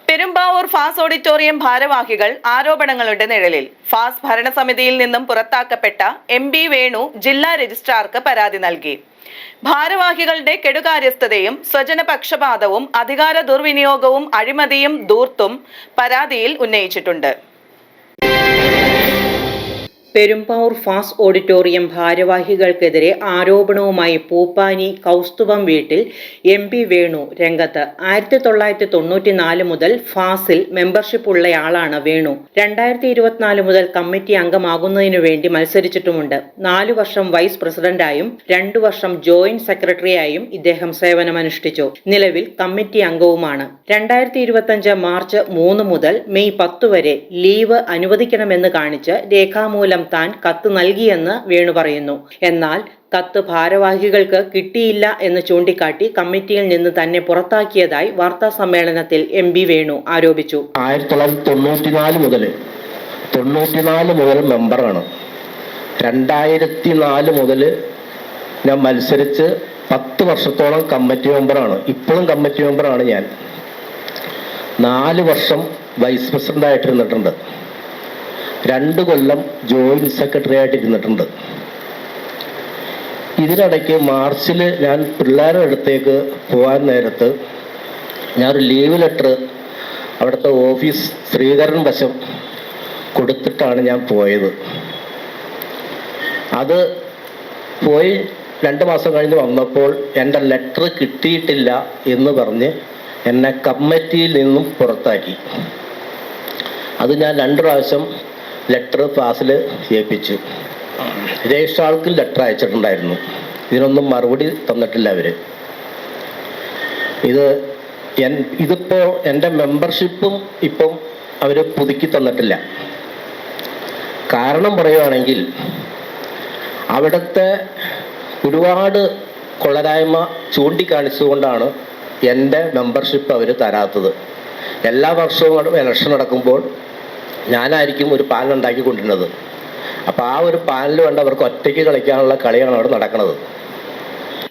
Perumbavoor ഫാസ് auditorium ഭാരവാഹികൾ ആരോപണങ്ങളുടെ നിഴലിൽ. ഫാസ് ഭരണസമിതിയിൽ നിന്നും പുറത്താക്കപ്പെട്ട എം.ബി. വേണു ജില്ലാ രജിസ്ട്രാർക്ക് പരാതി നൽകി. ഭാരവാഹികളുടെ കെടുകാര്യസ്ഥതയും സ്വജനപക്ഷപാതവും അധികാര ദുർവിനിയോഗവും അഴിമതിയും ധൂർത്തും പരാതിയിൽ ഉന്നയിച്ചിട്ടുണ്ട്. പെരുമ്പാവൂർ ഫാസ് ഓഡിറ്റോറിയം ഭാരവാഹികൾക്കെതിരെ ആരോപണവുമായി പൂപ്പാനി കൗസ്തുഭം വീട്ടിൽ എം.ബി. വേണു രംഗത്ത്. 1994 മുതൽ ഫാസിൽ മെമ്പർഷിപ്പ് ഉള്ളയാളാണ് വേണു. 2024 മുതൽ കമ്മിറ്റി അംഗമാകുന്നതിനു വേണ്ടി മത്സരിച്ചിട്ടുമുണ്ട്. 4 വർഷം വൈസ് പ്രസിഡന്റായും 2 വർഷം ജോയിന്റ് സെക്രട്ടറിയായും ഇദ്ദേഹം സേവനമനുഷ്ഠിച്ചു. നിലവിൽ കമ്മിറ്റി അംഗവുമാണ്. 2025 മാർച്ച് 3 മുതൽ മെയ് 10 വരെ ലീവ് അനുവദിക്കണമെന്ന് കാണിച്ച് രേഖാമൂലം താൻ കത്ത് നൽകിയെന്ന് വേണു പറയുന്നു. എന്നാൽ കത്ത് ഭാരവാഹികൾക്ക് കിട്ടിയില്ല എന്ന് ചൂണ്ടിക്കാട്ടി കമ്മിറ്റിയിൽ നിന്ന് തന്നെ പുറത്താക്കിയതായി വാർത്താ സമ്മേളനത്തിൽ എം.ബി. വേണു ആരോപിച്ചു. 1994 മുതൽ മെമ്പറാണ്. 2004 മുതൽ ഞാൻ മത്സരിച്ച് 10 വർഷത്തോളം കമ്മിറ്റി മെമ്പറാണ്. ഇപ്പോഴും കമ്മിറ്റി മെമ്പറാണ് ഞാൻ. 4 വർഷം വൈസ് പ്രസിഡന്റ് ആയിട്ടിരുന്നിട്ടുണ്ട്. 2 കൊല്ലം ജോയിന്റ് സെക്രട്ടറി ആയിട്ട് ഇരുന്നിട്ടുണ്ട്. ഇതിനിടയ്ക്ക് മാർച്ചിൽ ഞാൻ പിള്ളേരുടെ അടുത്തേക്ക് പോകാൻ നേരത്ത് ഞാനൊരു ലീവ് ലെറ്റർ അവിടുത്തെ ഓഫീസ് ശ്രീധരൻ വശം കൊടുത്തിട്ടാണ് ഞാൻ പോയത്. അത് പോയി 2 മാസം കഴിഞ്ഞ് വന്നപ്പോൾ എൻ്റെ ലെറ്റർ കിട്ടിയിട്ടില്ല എന്ന് പറഞ്ഞ് എന്നെ കമ്മിറ്റിയിൽ നിന്നും പുറത്താക്കി. അത് ഞാൻ 2 പ്രാവശ്യം ലെറ്റർ ഫാസിൽ ഏൽപ്പിച്ചു. രജിസ്ട്രാർക്ക് ലെറ്റർ അയച്ചിട്ടുണ്ടായിരുന്നു. ഇതിനൊന്നും മറുപടി തന്നിട്ടില്ല അവർ. ഇതിപ്പോൾ എൻ്റെ മെമ്പർഷിപ്പും ഇപ്പം അവർ പുതുക്കി തന്നിട്ടില്ല. കാരണം പറയുകയാണെങ്കിൽ അവിടുത്തെ ഒരുപാട് കൊള്ളരായ്മ ചൂണ്ടിക്കാണിച്ചുകൊണ്ടാണ് എൻ്റെ മെമ്പർഷിപ്പ് അവർ തരാത്തത്. എല്ലാ വർഷവും ഇലക്ഷൻ നടക്കുമ്പോൾ ഞാനായിരിക്കും ഒരു പാനൽ ഉണ്ടാക്കി കൊണ്ടിരുന്നത്. അപ്പോൾ ആ ഒരു പാനൽ വേണ്ട അവർക്ക് ഒറ്റയ്ക്ക് കളിക്കാനുള്ള കളിയാണ് അവിടെ നടക്കുന്നത്.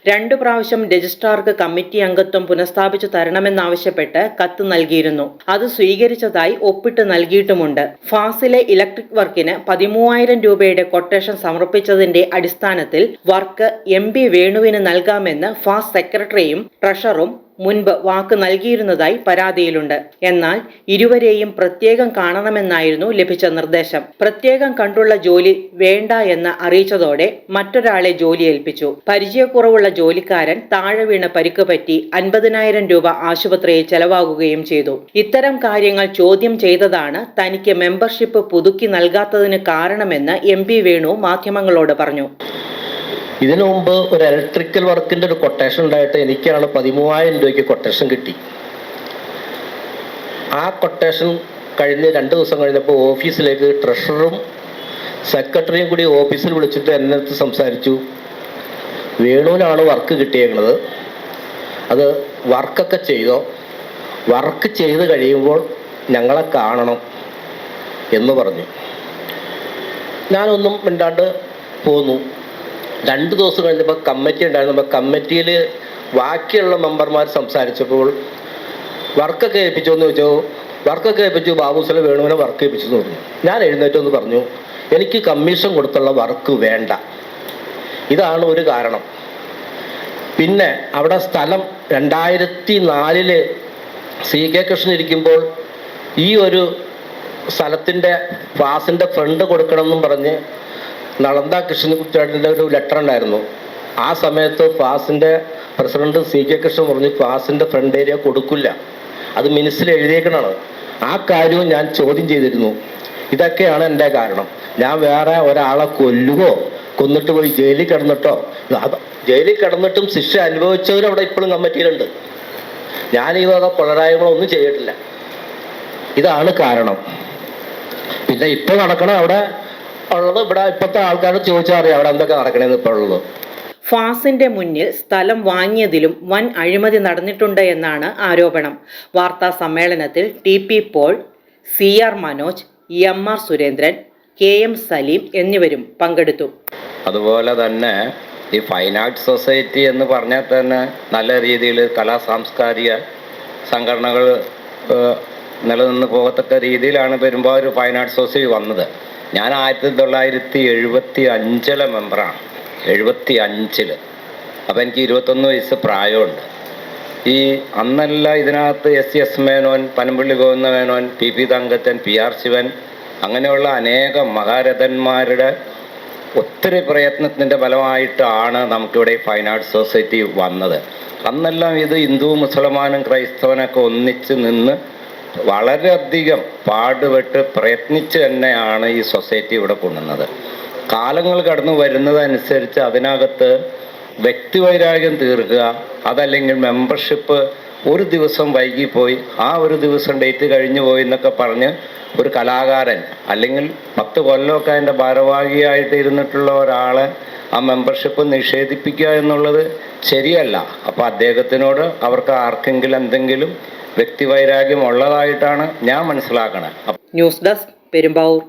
2 പ്രാവശ്യം രജിസ്ട്രാർക്ക് കമ്മിറ്റി അംഗത്വം പുനഃസ്ഥാപിച്ചു തരണമെന്നാവശ്യപ്പെട്ട് കത്ത് നൽകിയിരുന്നു. അത് സ്വീകരിച്ചതായി ഒപ്പിട്ട് നൽകിയിട്ടുമുണ്ട്. ഫാസിലെ ഇലക്ട്രിക് വർക്കിന് 13,000 രൂപയുടെ കൊട്ടേഷൻ സമർപ്പിച്ചതിന്റെ അടിസ്ഥാനത്തിൽ വർക്ക് എം.ബി. വേണുവിന് നൽകാമെന്ന് ഫാസ് സെക്രട്ടറിയും ട്രഷററും മുൻപ് വാക്ക് നൽകിയിരുന്നതായി പരാതിയിലുണ്ട്. എന്നാൽ ഇരുവരെയും പ്രത്യേകം കാണണമെന്നായിരുന്നു ലഭിച്ച നിർദ്ദേശം. പ്രത്യേകം കണ്ടുള്ള ജോലി വേണ്ട എന്ന് അറിയിച്ചതോടെ മറ്റൊരാളെ ജോലി ഏൽപ്പിച്ചു. പരിചയക്കുറവുള്ള ജോലിക്കാരൻ താഴെ വീണ് പരിക്ക് പറ്റി 50,000 രൂപ ആശുപത്രിയിൽ ചെലവാകുകയും ചെയ്തു. ഇത്തരം കാര്യങ്ങൾ ചോദ്യം ചെയ്തതാണ് തനിക്ക് മെമ്പർഷിപ്പ് പുതുക്കി നൽകാത്തതിന് കാരണമെന്ന് എം.ബി. വേണു മാധ്യമങ്ങളോട് പറഞ്ഞു. ഇതിനു മുമ്പ് ഒരു ഇലക്ട്രിക്കൽ വർക്കിൻ്റെ ഒരു കൊട്ടേഷൻ ഉണ്ടായിട്ട് എനിക്കാണ് 13,000 രൂപയ്ക്ക് കൊട്ടേഷൻ കിട്ടി. ആ കൊട്ടേഷൻ കഴിഞ്ഞ് 2 ദിവസം കഴിഞ്ഞപ്പോൾ ഓഫീസിലേക്ക് ട്രഷററും സെക്രട്ടറിയും കൂടി ഓഫീസിൽ വിളിച്ചിട്ട് എൻ്റെ അടുത്ത് സംസാരിച്ചു. വേണുവിനാണ് വർക്ക് കിട്ടിയേക്കുന്നത്, അത് വർക്കൊക്കെ ചെയ്തോ, വർക്ക് ചെയ്ത് കഴിയുമ്പോൾ ഞങ്ങളെ കാണണം എന്ന് പറഞ്ഞു. ഞാനൊന്നും മിണ്ടാണ്ട് പോന്നു. 2 ദിവസം കഴിഞ്ഞപ്പോൾ കമ്മിറ്റി ഉണ്ടായിരുന്നു. കമ്മിറ്റിയിൽ ബാക്കിയുള്ള മെമ്പർമാർ സംസാരിച്ചപ്പോൾ വർക്കൊക്കെ ഏൽപ്പിച്ചു എന്ന് ചോദിച്ചു. വർക്കൊക്കെ ഏൽപ്പിച്ചു, ബാബുസല വേണുവിനെ വർക്ക് ഏൽപ്പിച്ചു എന്ന് പറഞ്ഞു. ഞാൻ എഴുന്നേറ്റെന്ന് പറഞ്ഞു, എനിക്ക് കമ്മീഷൻ കൊടുത്തുള്ള വർക്ക് വേണ്ട. ഇതാണ് ഒരു കാരണം. പിന്നെ അവിടെ സ്ഥലം 2004 C.K. കൃഷ്ണൻ ഇരിക്കുമ്പോൾ ഈ ഒരു സ്ഥലത്തിൻ്റെ ഫാസിൻ്റെ ഫണ്ട് കൊടുക്കണമെന്നും പറഞ്ഞ് നളന്ദ കൃഷ്ണൻകുട്ടിയുടെ ഒരു ലെറ്റർ ഉണ്ടായിരുന്നു. ആ സമയത്ത് ഫാസിൻ്റെ പ്രസിഡന്റ് C.K. കൃഷ്ണൻ പറഞ്ഞു ഫാസിൻ്റെ ഫ്രണ്ട് ഏരിയ കൊടുക്കില്ല, അത് മിനിറ്റ്സിൽ എഴുതിയേക്കണതാണ്. ആ കാര്യവും ഞാൻ ചോദ്യം ചെയ്തിരുന്നു. ഇതൊക്കെയാണ് എൻ്റെ കാരണം. ഞാൻ വേറെ ഒരാളെ കൊല്ലുകയോ കൊന്നിട്ട് പോയി ജയിലിൽ കിടന്നിട്ടോ, ജയിലിൽ കിടന്നിട്ടും ശിക്ഷ അനുഭവിച്ചവരും അവിടെ ഇപ്പോഴും കമ്മിറ്റിയിലുണ്ട്. ഞാൻ ഈ വക കൊള്ളരായ്മകളൊന്നും ചെയ്തിട്ടില്ല. ഇതാണ് കാരണം. പിന്നെ ഇപ്പോൾ നടക്കണം അവിടെ ഉള്ളത്. ഇവിടെ ഇപ്പോഴത്തെ ആൾക്കാർ ചോദിച്ചാൽ അറിയാം അവിടെ എന്തൊക്കെ നടക്കണേന്ന് ഇപ്പോൾ ഉള്ളത്. ഫാസിന്റെ മുന്നിൽ സ്ഥലം വാങ്ങിയതിലും വൻ അഴിമതി നടന്നിട്ടുണ്ട് എന്നാണ് ആരോപണം. വാർത്താ സമ്മേളനത്തിൽ T.P. Paul, C.R. Manoj, M.R. Surendran, K.M. Saleem എന്നിവരും പങ്കെടുത്തു. അതുപോലെ തന്നെ ഈ ഫൈൻ ആർട്സ് സൊസൈറ്റി എന്ന് പറഞ്ഞാൽ തന്നെ നല്ല രീതിയിൽ കലാ സാംസ്കാരിക സംഘടനകൾ നിലനിന്ന് പോകത്തക്ക രീതിയിലാണ് പെരുമ്പാവൂർ ഫൈൻ ആർട്സ് സൊസൈറ്റി വന്നത്. ഞാൻ 1975 മെമ്പറാണ്, 75. അപ്പം എനിക്ക് 21 വയസ്സ് പ്രായമുണ്ട്. ഈ അന്നല്ല ഇതിനകത്ത് S Menon, Panampilly Govinda Menon, P Thankachan, PR Shivan, അങ്ങനെയുള്ള അനേകം മഹാരഥന്മാരുടെ ഒത്തിരി പ്രയത്നത്തിൻ്റെ ഫലമായിട്ടാണ് നമുക്കിവിടെ ഫൈൻ ആർട്സ് സൊസൈറ്റി വന്നത്. അന്നെല്ലാം ഇത് ഹിന്ദു, മുസൽമാനും ക്രൈസ്തവനൊക്കെ ഒന്നിച്ച് നിന്ന് വളരെയധികം പാടുപെട്ട് പ്രയത്നിച്ച് തന്നെയാണ് ഈ സൊസൈറ്റി ഇവിടെ കൊണ്ടുവന്നത്. കാലങ്ങൾ കടന്നു വരുന്നതനുസരിച്ച് അതിനകത്ത് വ്യക്തിവൈരാഗ്യം തീർക്കുക, അതല്ലെങ്കിൽ മെമ്പർഷിപ്പ് ഒരു ദിവസം വൈകിപ്പോയി, ആ ഒരു ദിവസം ഡേറ്റ് കഴിഞ്ഞു പോയി എന്നൊക്കെ പറഞ്ഞ് ഒരു കലാകാരൻ അല്ലെങ്കിൽ 10 കൊല്ലമൊക്കെ അതിൻ്റെ ഭാരവാഹിയായിട്ട് ഇരുന്നിട്ടുള്ള ഒരാളെ ആ മെമ്പർഷിപ്പ് നിഷേധിപ്പിക്കുക എന്നുള്ളത് ശരിയല്ല. അപ്പോൾ അദ്ദേഹത്തിനോട് അവർക്ക് ആർക്കെങ്കിലും എന്തെങ്കിലും വ്യക്തിവൈരാഗ്യം ഉള്ളതായിട്ടാണ് ഞാൻ മനസ്സിലാക്കണത്. News desk Perumbavoor.